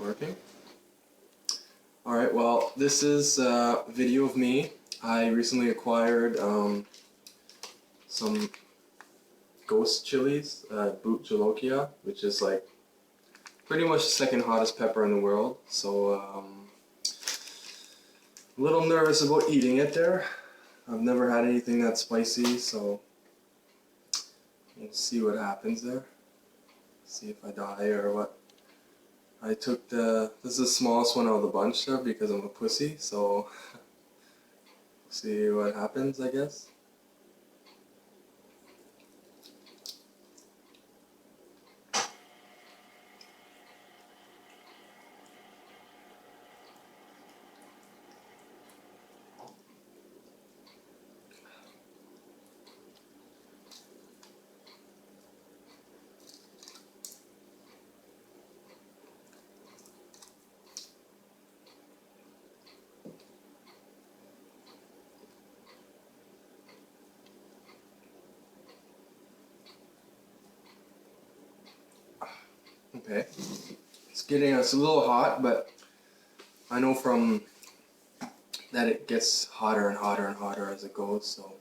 Working? Alright, well, this is a video of me. I recently acquired some ghost chilies, Bhut Jolokia, which is like pretty much the second hottest pepper in the world. So a little nervous about eating it there. I've never had anything that spicy, so we'll see what happens there. See if I die or what. I took this is the smallest one out of the bunch there because I'm a pussy, so see what happens, I guess. Okay, it's a little hot, but I know from that it gets hotter and hotter and hotter as it goes, so.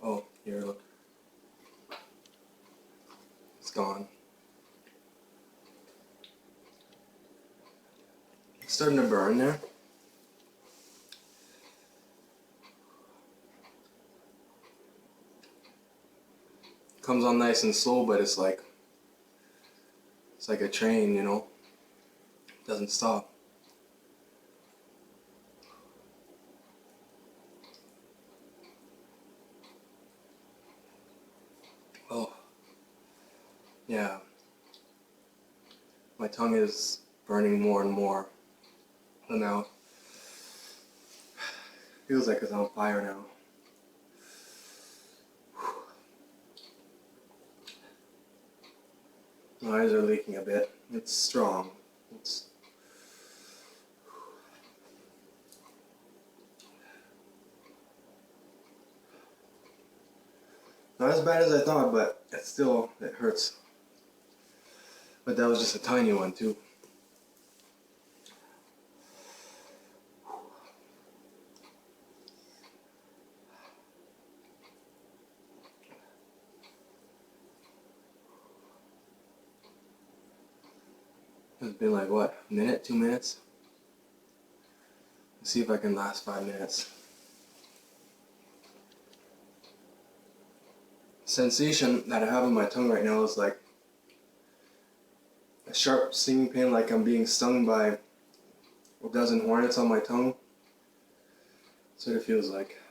Oh, here, look. It's gone. It's starting to burn there. Comes on nice and slow, but it's like a train, you know. It doesn't stop. Oh, yeah. My tongue is burning more and more. And now, feels like it's on fire now. My eyes are leaking a bit. It's strong. It's not as bad as I thought, but it hurts. But that was just a tiny one too. It's been like what, a minute, 2 minutes? Let's see if I can last 5 minutes. Sensation that I have in my tongue right now is like a sharp stinging pain, like I'm being stung by a dozen hornets on my tongue. That's what it feels like.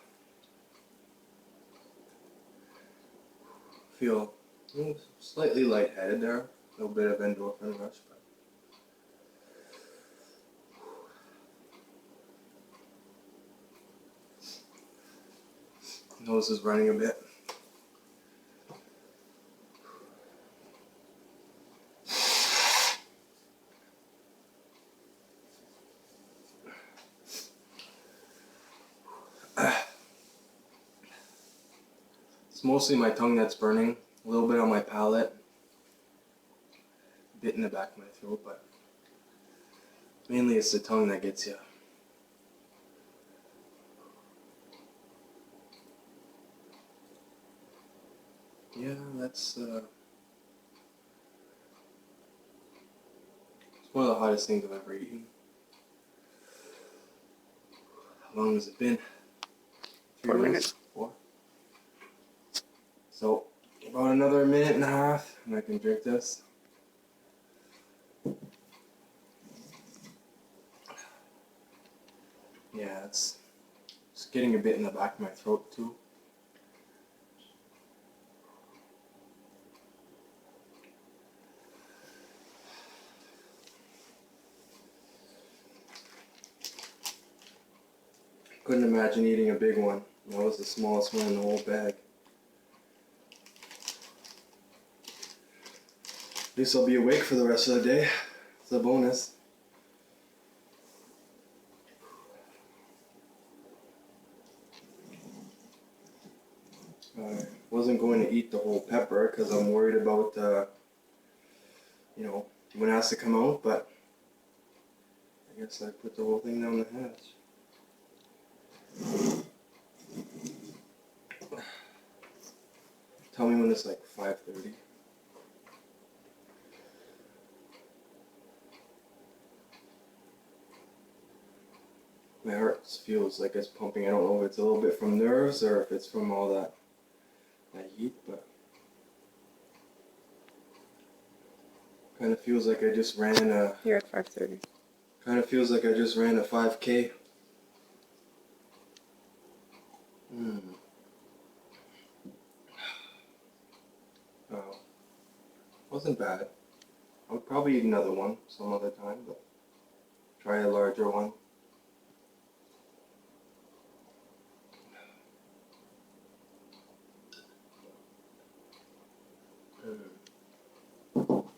Feel slightly lightheaded there, a little bit of endorphin rush, but nose is running a bit. It's mostly my tongue that's burning, a little bit on my palate, a bit in the back of my throat, but mainly it's the tongue that gets you. Yeah, it's one of the hottest things I've ever eaten. How long has it been? 4 minutes. 4? So, about another minute and a half, and I can drink this. Yeah, it's getting a bit in the back of my throat too. Couldn't imagine eating a big one. That was the smallest one in the whole bag. At least I'll be awake for the rest of the day. It's a bonus. I wasn't going to eat the whole pepper because I'm worried about, when it has to come out, but I guess I put the whole thing down the hatch. Tell me when it's like 5:30. My heart feels like it's pumping. I don't know if it's a little bit from nerves or if it's from all that heat, but kind of feels like I just ran a. You're at 5:30. Kind of feels like I just ran a 5K. Oh, wasn't bad. I would probably eat another one some other time, but try a larger one.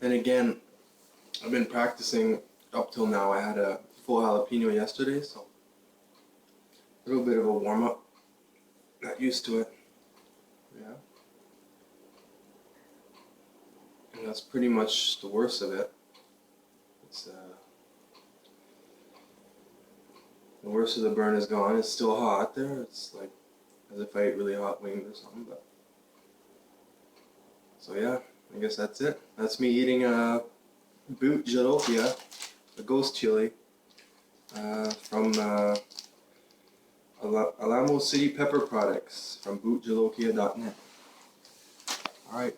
And again, I've been practicing up till now. I had a full jalapeno yesterday, so a little bit of a warm up. Got used to it. Yeah. And that's pretty much the worst of it. It's the worst of the burn is gone. It's still hot there. It's like as if I ate really hot wings or something. But so yeah, I guess that's it. That's me eating a Bhut Jolokia, a ghost chili from Alamo City Pepper Products from bhutjolokia.net. All right.